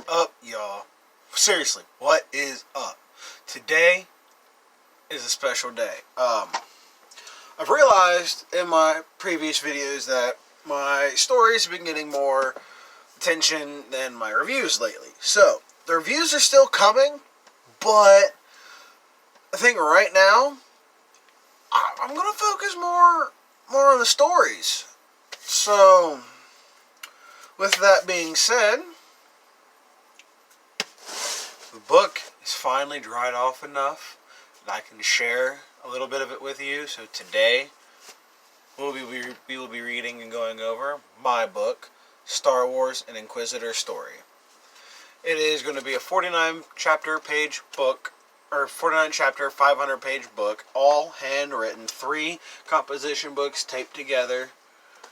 Up, y'all? Seriously, what is up? Today is a special day. I've realized in my previous videos that my stories have been getting more attention than my reviews lately. So, the reviews are still coming, but I think right now I'm going to focus more on the stories. So, with that being said, the book is finally dried off enough that I can share a little bit of it with you. So today, we will be reading and going over my book, Star Wars: An Inquisitor Story. It is going to be a 49 chapter page book, or 49 chapter, 500 page book, all handwritten, 3 composition books taped together.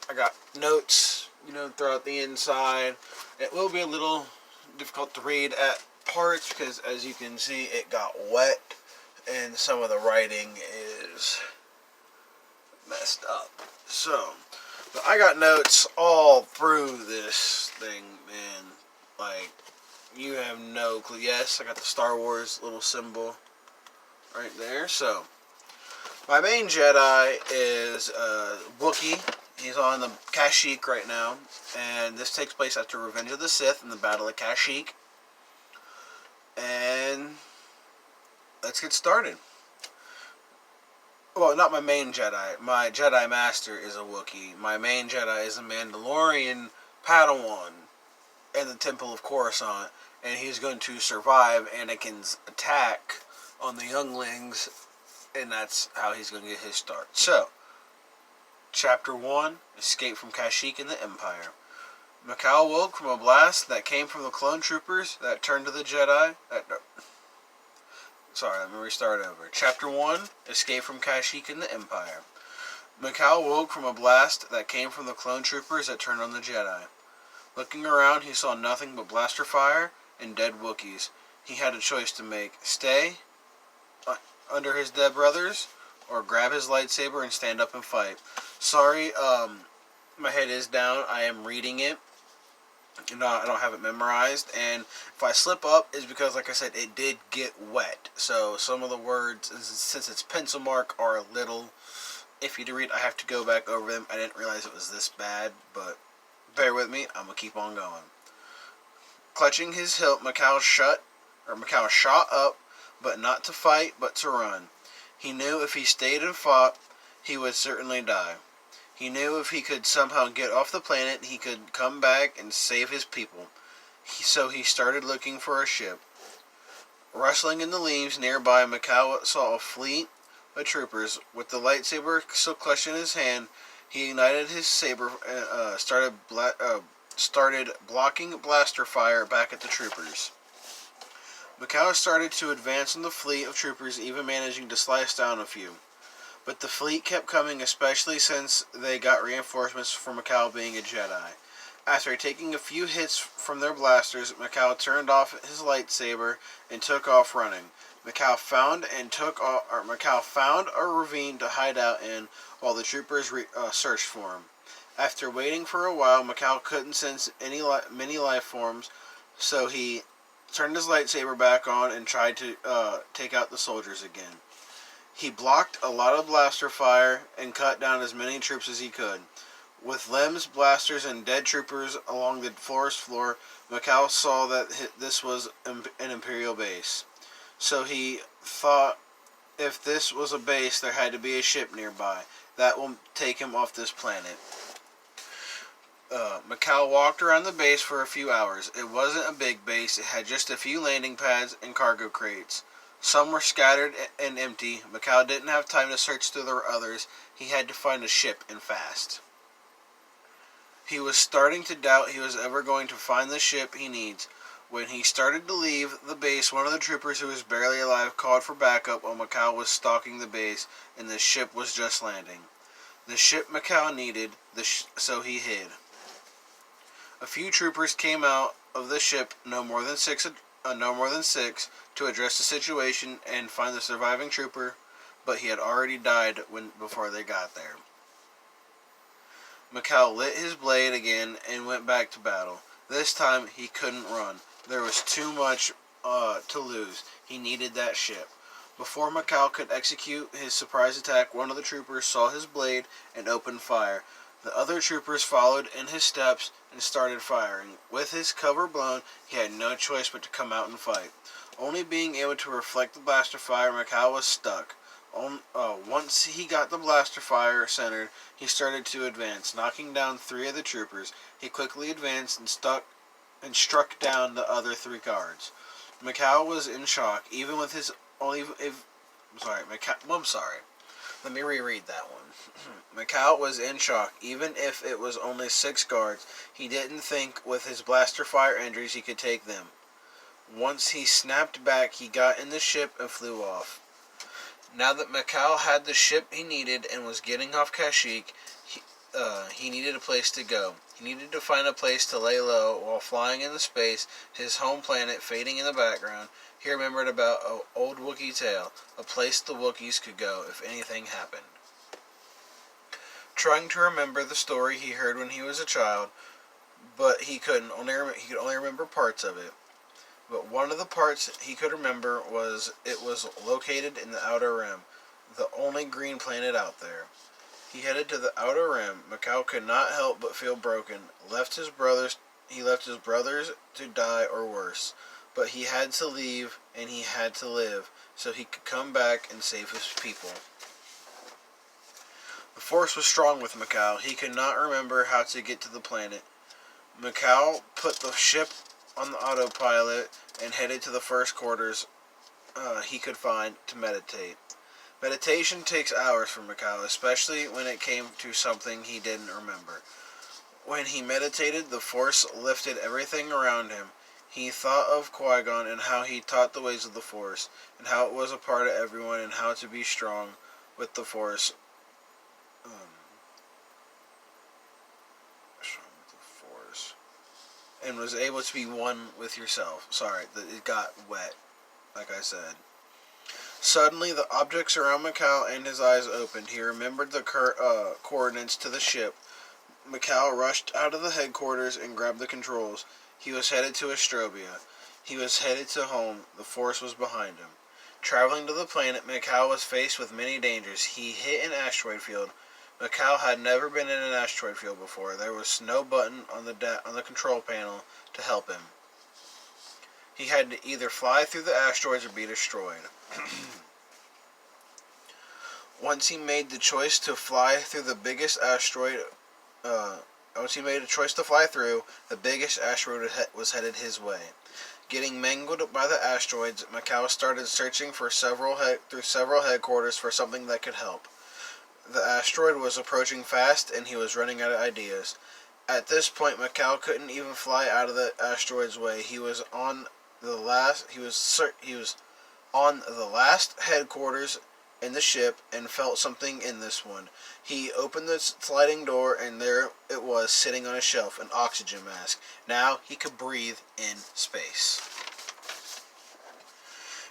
I got notes, throughout the inside. It will be a little difficult to read at parts because, as you can see, it got wet and some of the writing is messed up. So, but I got notes all through this thing, man. Like, you have no clue. Yes, I got the Star Wars little symbol right there. So, my main Jedi is Wookiee. He's on the Kashyyyk right now, and this takes place after Revenge of the Sith and the Battle of Kashyyyk. And let's get started. Well, not my main Jedi. My Jedi Master is a Wookiee. My main Jedi is a Mandalorian Padawan in the Temple of Coruscant, and he's going to survive Anakin's attack on the younglings, and that's how he's going to get his start. So, Chapter 1, Escape from Kashyyyk and the Empire. Mikal woke from a blast that came from the clone troopers that turned to the Jedi. Let me restart over. Chapter 1, Escape from Kashyyyk and the Empire. Mikal woke from a blast that came from the clone troopers that turned on the Jedi. Looking around, he saw nothing but blaster fire and dead Wookiees. He had a choice to make. Stay under his dead brothers, or grab his lightsaber and stand up and fight. Sorry, my head is down. I am reading it. I don't have it memorized, and if I slip up, it's because, like I said, it did get wet. So some of the words, since it's pencil mark, are a little iffy to read. I have to go back over them. I didn't realize it was this bad, but bear with me. I'm gonna keep on going. Clutching his hilt, Mikal shot up, but not to fight, but to run. He knew if he stayed and fought, he would certainly die. He knew if he could somehow get off the planet, he could come back and save his people. So he started looking for a ship. Rustling in the leaves nearby, Mikal saw a fleet of troopers. With the lightsaber still clutched in his hand, he ignited his saber and started blocking blaster fire back at the troopers. Mikal started to advance on the fleet of troopers, even managing to slice down a few. But the fleet kept coming, especially since they got reinforcements from Mikal being a Jedi. After taking a few hits from their blasters, Mikal turned off his lightsaber and took off running. Mikal found a ravine to hide out in while the troopers searched for him. After waiting for a while, Mikal couldn't sense many life forms, so he turned his lightsaber back on and tried to take out the soldiers again. He blocked a lot of blaster fire and cut down as many troops as he could. With limbs, blasters, and dead troopers along the forest floor, Mikal saw that this was an Imperial base. So he thought if this was a base, there had to be a ship nearby. That will take him off this planet. Mikal walked around the base for a few hours. It wasn't a big base. It had just a few landing pads and cargo crates. Some were scattered and empty. Mikal didn't have time to search through the others. He had to find a ship, and fast. He was starting to doubt he was ever going to find the ship he needs. When he started to leave the base, one of the troopers who was barely alive called for backup while Mikal was stalking the base, and the ship was just landing. The ship Mikal needed, so he hid. A few troopers came out of the ship, no more than six, to address the situation and find the surviving trooper, but he had already died before they got there. Mikal lit his blade again and went back to battle. This time he couldn't run. There was too much to lose. He needed that ship. Before Mikhail could execute his surprise attack, one of the troopers saw his blade and opened fire. The other troopers followed in his steps and started firing. With his cover blown, he had no choice but to come out and fight. Only being able to reflect the blaster fire, Mikhail was stuck. Once he got the blaster fire centered, he started to advance, knocking down 3 of the troopers. He quickly advanced and struck down the other 3 guards. Mikhail was in shock, even with his only. I'm sorry. Let me reread that one. Mikhail was in shock, even if it was only 6 guards. He didn't think with his blaster fire injuries he could take them. Once he snapped back, he got in the ship and flew off. Now that Mikhail had the ship he needed and was getting off Kashyyyk, he needed a place to go. He needed to find a place to lay low while flying into space, his home planet fading in the background. He remembered about an old Wookiee tale, a place the Wookiees could go if anything happened. Trying to remember the story he heard when he was a child, but he could only remember parts of it. But one of the parts he could remember was it was located in the Outer Rim, the only green planet out there. He headed to the Outer Rim. Mikhail could not help but feel broken. He left his brothers to die or worse. But he had to leave, and he had to live, so he could come back and save his people. The Force was strong with Mikhail. He could not remember how to get to the planet. Mikhail put the ship on the autopilot and headed to the first quarters he could find to meditate. Meditation takes hours for Mikhail, especially when it came to something he didn't remember. When he meditated, the Force lifted everything around him. He thought of Qui-Gon and how he taught the ways of the Force, and how it was a part of everyone, and how to be strong with the Force. And was able to be one with yourself. Sorry, it got wet, like I said. Suddenly, the objects around Mikhail and his eyes opened. He remembered the coordinates to the ship. Mikhail rushed out of the headquarters and grabbed the controls. He was headed to Astrobia. He was headed to home. The Force was behind him. Traveling to the planet, Mikhail was faced with many dangers. He hit an asteroid field. Mikhail had never been in an asteroid field before. There was no button on the control panel to help him. He had to either fly through the asteroids or be destroyed. Once he made the choice to fly through the biggest asteroid, the biggest asteroid was headed his way. Getting mangled by the asteroids, Mikhail started searching through several headquarters for something that could help. The asteroid was approaching fast, and he was running out of ideas. At this point, Mikhail couldn't even fly out of the asteroid's way. He was on the last headquarters in the ship and felt something in this one. He opened the sliding door, and there it was, sitting on a shelf, an oxygen mask. Now he could breathe in space.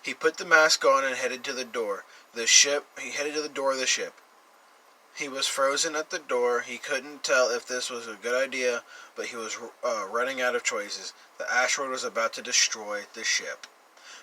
He put the mask on and headed to the door. He headed to the door of the ship. He was frozen at the door. He couldn't tell if this was a good idea, but he was running out of choices. The asteroid was about to destroy the ship.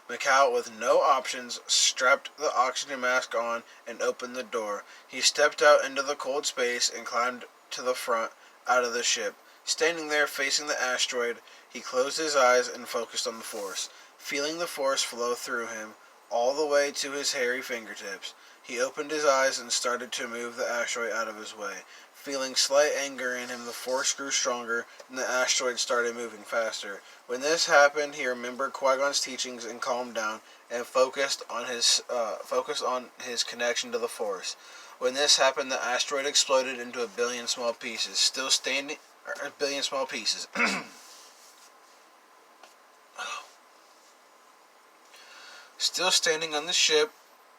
Mikhail, with no options, strapped the oxygen mask on and opened the door. He stepped out into the cold space and climbed to the front out of the ship. Standing there facing the asteroid, he closed his eyes and focused on the Force, feeling the Force flow through him all the way to his hairy fingertips. He opened his eyes and started to move the asteroid out of his way. Feeling slight anger in him, the Force grew stronger, and the asteroid started moving faster. When this happened, he remembered Qui-Gon's teachings and calmed down and focused on his connection to the Force. When this happened, the asteroid exploded into a billion small pieces. Still standing on the ship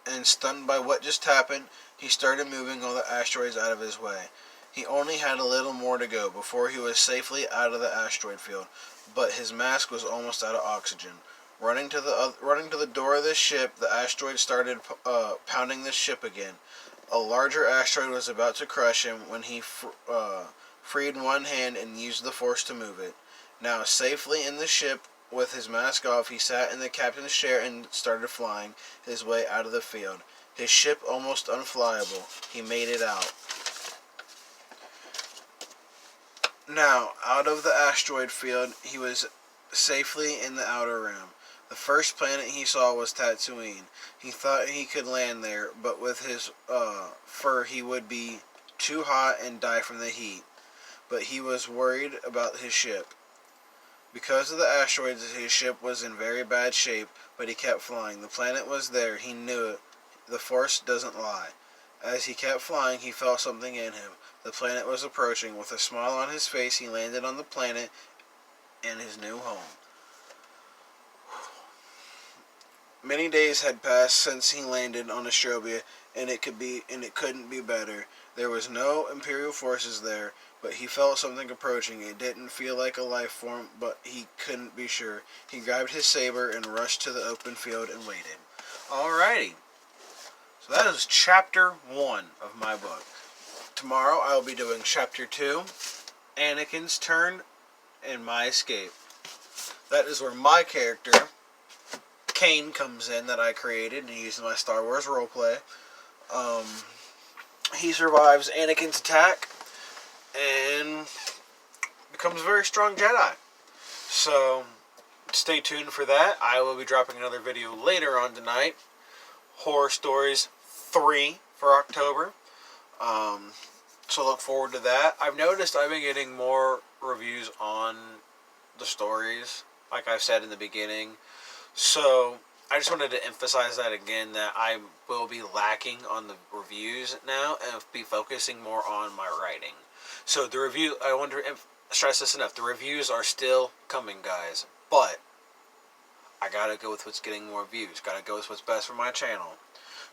and stunned by what just happened, he started moving all the asteroids out of his way. He only had a little more to go before he was safely out of the asteroid field, but his mask was almost out of oxygen. Running to the door of the ship, the asteroid started pounding the ship again. A larger asteroid was about to crush him when he freed one hand and used the Force to move it. Now safely in the ship with his mask off, he sat in the captain's chair and started flying his way out of the field. His ship almost unflyable. He made it out. Now, out of the asteroid field, he was safely in the outer rim. The first planet he saw was Tatooine. He thought he could land there, but with his fur he would be too hot and die from the heat. But he was worried about his ship. Because of the asteroids, his ship was in very bad shape, but he kept flying. The planet was there. He knew it. The Force doesn't lie. As he kept flying, he felt something in him. The planet was approaching. With a smile on his face, he landed on the planet and his new home. Many days had passed since he landed on Astrobia, and it couldn't be better. There was no Imperial forces there, but he felt something approaching. It didn't feel like a life form, but he couldn't be sure. He grabbed his saber and rushed to the open field and waited. Alrighty. So that is chapter 1 of my book. Tomorrow I will be doing chapter 2, Anakin's turn and my escape. That is where my character, Kane, comes in, that I created and used in my Star Wars roleplay. He survives Anakin's attack and becomes a very strong Jedi. So stay tuned for that. I will be dropping another video later on tonight. Horror Stories 3 for October. So look forward to that. I've noticed I've been getting more reviews on the stories, like I've said in the beginning. So I just wanted to emphasize that again, that I will be lacking on the reviews now and be focusing more on my writing. So the review, I want to stress this enough, the reviews are still coming, guys, but I gotta go with what's getting more views. Gotta go with what's best for my channel.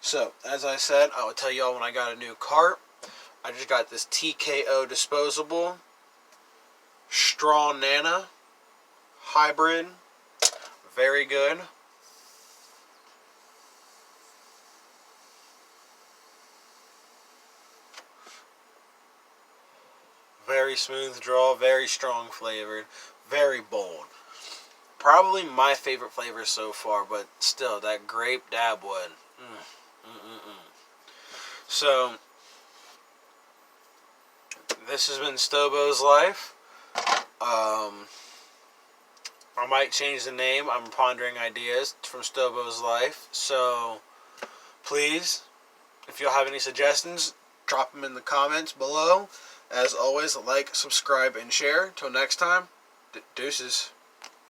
So, as I said, I will tell y'all when I got a new cart. I just got this TKO disposable Straw Nana hybrid. Very good. Very smooth draw, very strong flavored, very bold. Probably my favorite flavor so far, but still, that grape dabwood. So, this has been Stobo's Life. I might change the name. I'm pondering ideas from Stobo's Life. So, please, if you'll have any suggestions, drop them in the comments below. As always, like, subscribe, and share. Till next time, deuces.